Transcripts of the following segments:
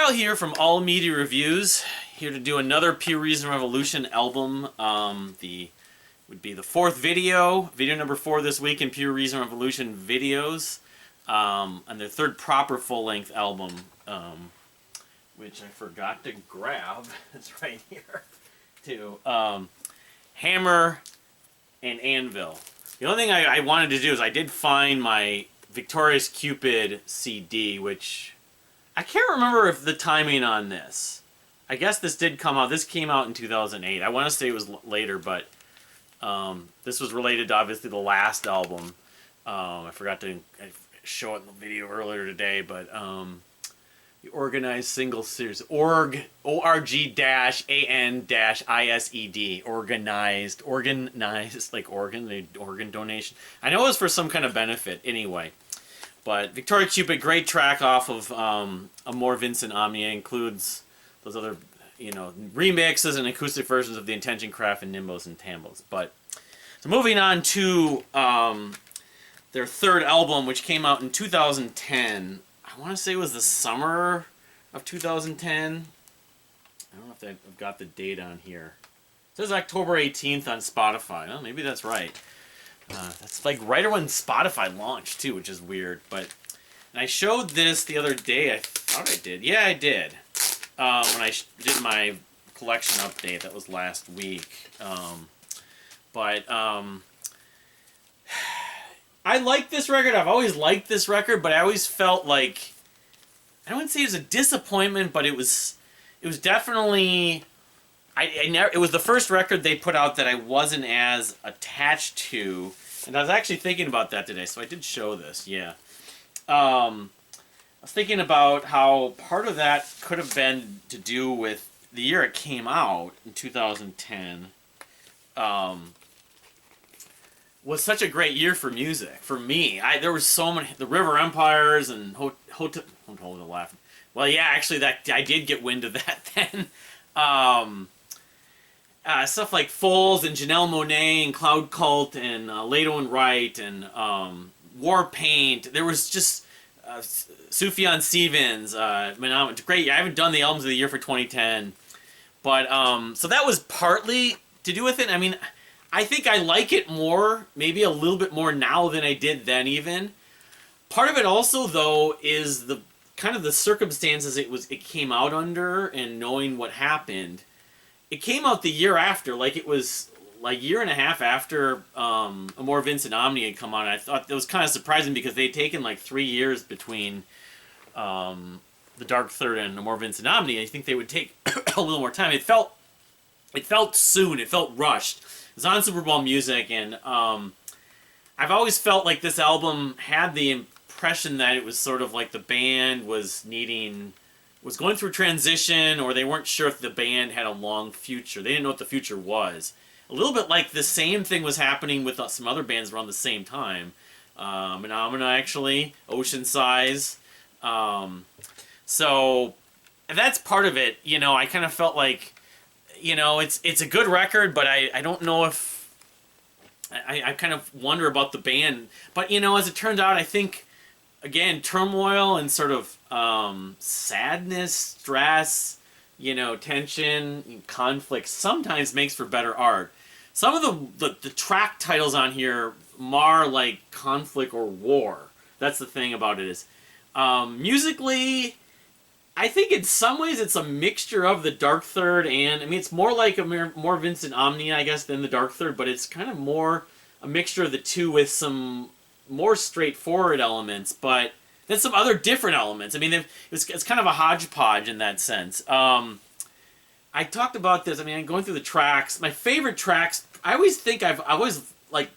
Kyle here from All Media Reviews, here to do another Pure Reason Revolution album. Would be the fourth video number 4 this week in Pure Reason Revolution videos, and their third proper full-length album, which I forgot to grab. It's right here, too. Hammer and Anvil. The only thing I wanted to do is I did find my Victorious Cupid CD, which I can't remember if the timing on this. I guess this did come out. This came out in 2008. I want to say it was later, but this was related to obviously the last album. I forgot to show it in the video earlier today, but the Organized Single Series, ORG-AN-ISED, organized, like organ donation. I know it was for some kind of benefit anyway. But Victorious Cupid, great track off of Amor Vincent Omnia, includes those other, remixes and acoustic versions of The Intention Craft and Nimbos and Tambos. But so moving on to their third album, which came out in 2010. I want to say it was the summer of 2010. I don't know if I've got the date on here. It says October 18th on Spotify. Oh, maybe that's right. That's like right when Spotify launched too, which is weird. And I showed this the other day. I thought I did. Yeah, I did. When I did my collection update, that was last week. I like this record. I've always liked this record, but I always felt like, I wouldn't say it was a disappointment, but it was definitely. It was the first record they put out that I wasn't as attached to, and I was actually thinking about that today, so I did show this, yeah. I was thinking about how part of that could have been to do with the year it came out, in 2010, was such a great year for music, for me. There was so many, the River Empires and Hotel, I'm holding a laugh. Well, yeah, actually, I did get wind of that then. Stuff like Foles and Janelle Monáe and Cloud Cult and Leto and Wright and Warpaint. There was just Sufjan Stevens. Great. I haven't done the albums of the year for 2010, but so that was partly to do with it. I mean, I think I like it more, maybe a little bit more now than I did then. Even part of it also though is the kind of the circumstances it came out under and knowing what happened. It came out the year after, like it was like a year and a half after Amor Vincent Omnia had come out. I thought that was kind of surprising because they'd taken like 3 years between The Dark Third and Amor Vincent Omnia. I think they would take a little more time. It felt soon. It felt rushed. It was on Super Bowl music, and I've always felt like this album had the impression that it was sort of like the band was going through transition, or they weren't sure if the band had a long future. They didn't know what the future was. A little bit like the same thing was happening with some other bands around the same time. Phenomena, actually. Ocean Size. So, and that's part of it. I kind of felt like, it's a good record, but I don't know if... I kind of wonder about the band. But, as it turned out, I think... Again, turmoil and sort of sadness, stress, tension, conflict sometimes makes for better art. Some of the track titles on here mar like conflict or war. That's the thing about it is, musically, I think in some ways it's a mixture of the Dark Third and, it's more like more Vincent Omnia, I guess, than the Dark Third, but it's kind of more a mixture of the two with some more straightforward elements, but then some other different elements. It's kind of a hodgepodge in that sense. I talked about this. Going through the tracks, my favorite tracks, I always like,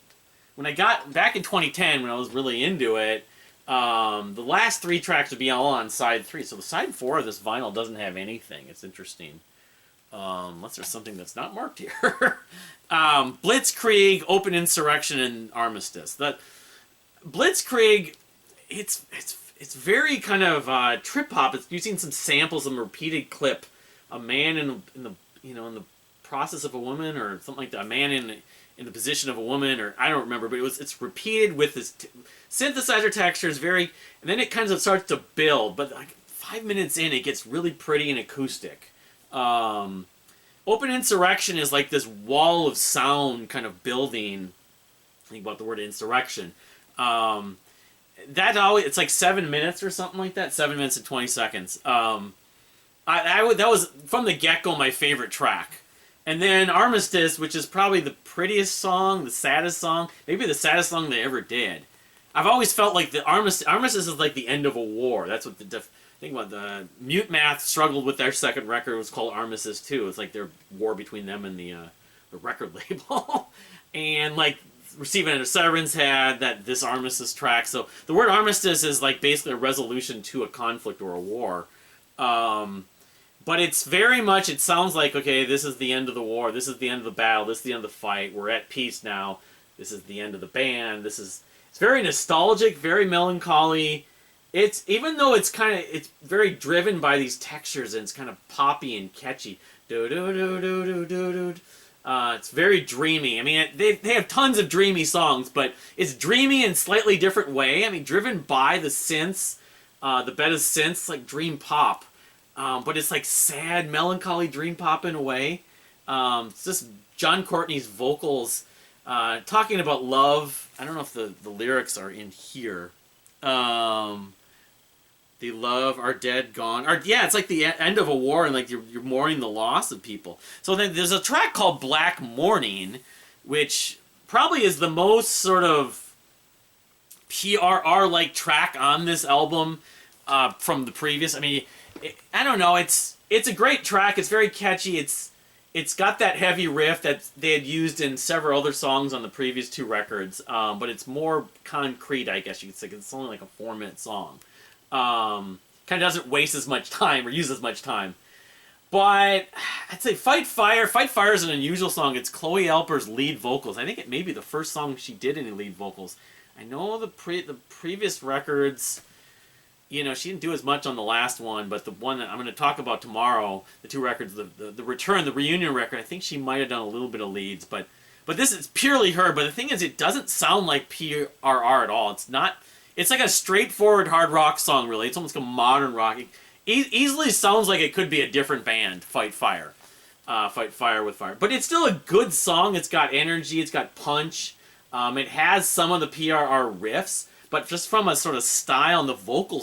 when I got back in 2010, when I was really into it, the last 3 tracks would be all on side 3. So the side 4 of this vinyl doesn't have anything. It's interesting. Unless there's something that's not marked here. Blitzkrieg, Open Insurrection, and Armistice. Blitzkrieg, it's very kind of trip hop. It's using some samples, some repeated clip. A man in the process of a woman, or something like that. A man in the position of a woman, or I don't remember. But it's repeated with this synthesizer texture. It's very, and then it kind of starts to build. But like 5 minutes in, it gets really pretty and acoustic. Open Insurrection is like this wall of sound kind of building. Think about the word insurrection. It's like 7 minutes or something like that. 7 minutes and 20 seconds. That was from the get-go my favorite track. And then Armistice, which is probably the prettiest song, the saddest song, maybe the saddest song they ever did. I've always felt like the Armistice is like the end of a war. That's what think about the Mute Math struggled with their second record. It was called Armistice too. It's like their war between them and the record label. And like Receiving a Severance had this Armistice track. So the word Armistice is like basically a resolution to a conflict or a war. But it's very much, it sounds like, okay, this is the end of the war, this is the end of the battle, this is the end of the fight, we're at peace now, this is the end of the band, it's very nostalgic, very melancholy. Even though it's very driven by these textures and it's kind of poppy and catchy. It's very dreamy. I mean, they have tons of dreamy songs, but it's dreamy in a slightly different way. I mean, driven by the synths, the bed of synths, like dream pop. But it's like sad, melancholy dream pop in a way. It's just John Courtney's vocals talking about love. I don't know if the lyrics are in here. The love are dead, gone. It's like the end of a war and like you're mourning the loss of people. So then there's a track called Black Morning, which probably is the most sort of PRR-like track on this album from the previous. I mean, I don't know. It's a great track. It's very catchy. It's got that heavy riff that they had used in several other songs on the previous two records, but it's more concrete, I guess you could say. It's only like a 4-minute song. Kind of doesn't waste as much time or use as much time. But I'd say Fight Fire. Fight Fire is an unusual song. It's Chloe Alper's lead vocals. I think it may be the first song she did any lead vocals. I know the previous records, she didn't do as much on the last one, but the one that I'm going to talk about tomorrow, the two records, the Return, the reunion record, I think she might have done a little bit of leads, but this is purely her. But the thing is, it doesn't sound like PRR at all. It's like a straightforward hard rock song, really. It's almost like a modern rock. It easily sounds like it could be a different band, Fight Fire. Fight Fire with Fire. But it's still a good song. It's got energy. It's got punch. It has some of the PRR riffs, but just from a sort of style, and the vocal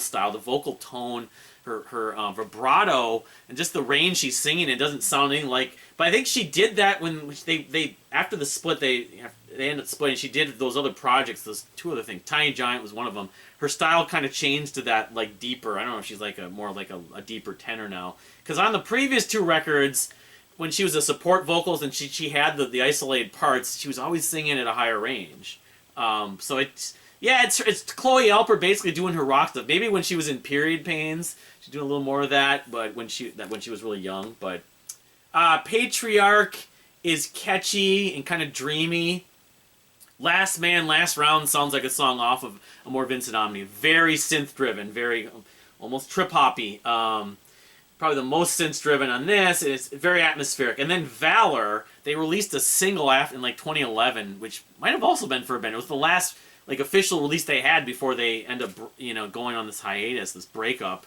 tone, her vibrato, and just the range she's singing, it doesn't sound anything like... But I think she did that when they after the split, they ended up splitting. She did those other projects, those two other things. Tiny Giant was one of them. Her style kind of changed to that, like, deeper. I don't know if she's like more like a deeper tenor now. Because on the previous two records, when she was a support vocals and she had the isolated parts, she was always singing at a higher range. So it's Chloe Alper basically doing her rock stuff. Maybe when she was in Period Pains, she's doing a little more of that. But when she was really young. But Patriarch is catchy and kind of dreamy. Last Man, Last Round sounds like a song off of a more Vincent Omni. Very synth-driven, very almost trip-hoppy. Probably the most synth-driven on this. It's very atmospheric. And then Valor, they released a single in like 2011, which might have also been for a band. It was the last official release they had before they end up going on this hiatus, this breakup.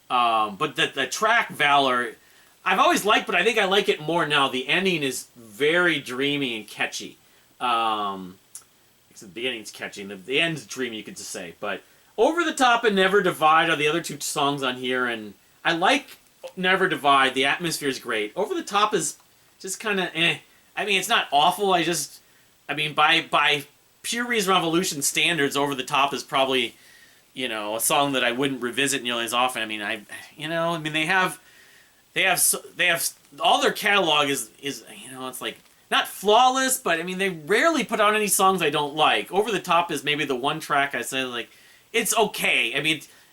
But the track Valor, I've always liked, but I think I like it more now. The ending is very dreamy and catchy. The beginning's catchy, and the end's dreamy, you could just say. But Over the Top and Never Divide are the other two songs on here, and I like Never Divide. The atmosphere is great. Over the Top is just kind of eh. I mean, it's not awful. By Pure Reason Revolution standards, Over the Top is probably, a song that I wouldn't revisit nearly as often. They have all their catalog is it's like not flawless, but they rarely put out any songs I don't like. Over the Top is maybe the one track I say like it's okay.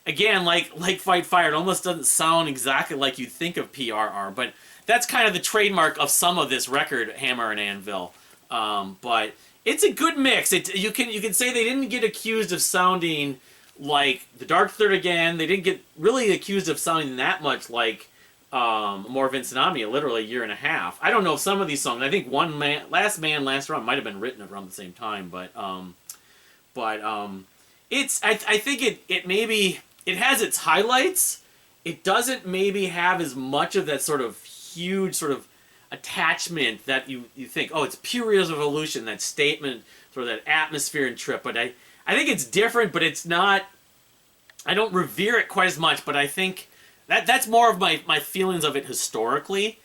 Again, like Fight Fire, it almost doesn't sound exactly like you think of PRR, but that's kind of the trademark of some of this record, Hammer and Anvil. But it's a good mix. You can say they didn't get accused of sounding like The Dark Third again. They didn't get really accused of sounding that much like more Vincent Omni, literally a year and a half. I don't know if some of these songs, I think Last Man, Last Round might have been written around the same time, but I think it maybe, it has its highlights, it doesn't maybe have as much of that sort of huge sort of attachment that you think, oh, it's Puria's Evolution, that statement, sort of that atmosphere and trip. But I think it's different, but it's not, I don't revere it quite as much, but I think that's more of my feelings of it historically.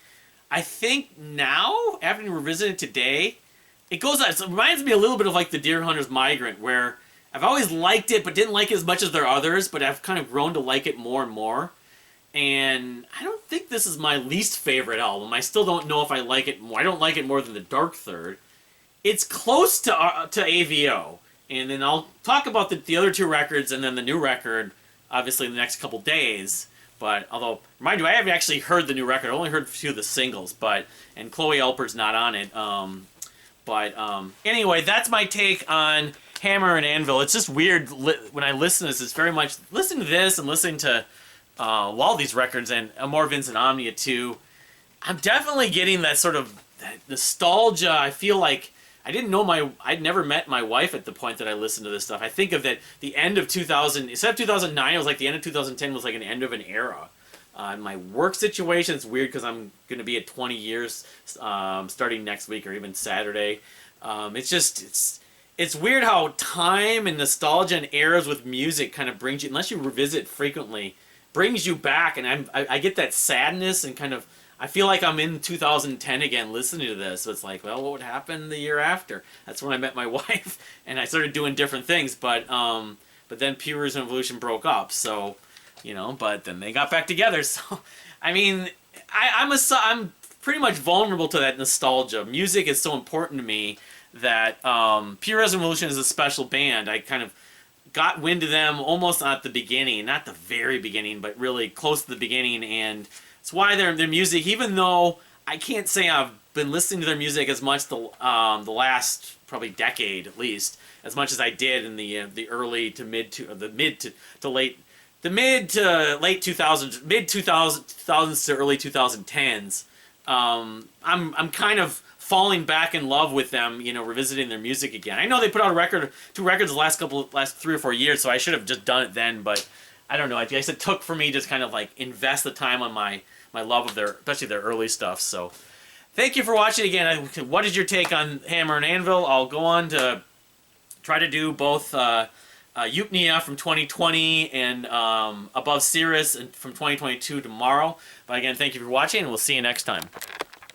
I think now, having revisited today, it reminds me a little bit of like the Deer Hunter's Migrant, where I've always liked it, but didn't like it as much as their others, but I've kind of grown to like it more and more. And I don't think this is my least favorite album. I still don't know if I like it more. I don't like it more than the Dark Third. It's close to AVO. And then I'll talk about the other two records and then the new record, obviously, in the next couple days. But, although, remind you, I haven't actually heard the new record. I only heard a few of the singles, and Chloe Alpert's not on it. Anyway, that's my take on Hammer and Anvil. It's just weird when I listen to this. It's very much listening to this and listening to all these records and Amor Vincent Omnia too. I'm definitely getting that sort of that nostalgia. I feel like I'd never met my wife at the point that I listened to this stuff. I think of that the end of 2000, instead of 2009, it was like the end of 2010 was like an end of an era. My work situation, it's weird because I'm going to be at 20 years starting next week or even Saturday. It's weird how time and nostalgia and eras with music kind of brings you, unless you revisit frequently, brings you back. And I get that sadness and kind of, I feel like I'm in 2010 again listening to this. So it's like, well, what would happen the year after? That's when I met my wife and I started doing different things. But then Puria's Evolution broke up. So, but then they got back together. So, I mean, I'm pretty much vulnerable to that nostalgia. Music is so important to me that Puria's Evolution is a special band. I kind of got wind of them almost at the beginning, not the very beginning, but really close to the beginning, and it's why their music, even though I can't say I've been listening to their music as much the last probably decade at least, as much as I did in the early to mid to the mid to late 2000s, mid 2000s to early 2010s. I'm kind of falling back in love with them, revisiting their music again. I know they put out two records the last 3 or 4 years, so I should have just done it then, but I don't know. I guess it took for me just kind of like invest the time on my love of especially their early stuff. So thank you for watching again. What is your take on Hammer and Anvil? I'll go on to try to do both Eupnia from 2020 and Above Cirrus from 2022 tomorrow. But again, thank you for watching, and we'll see you next time.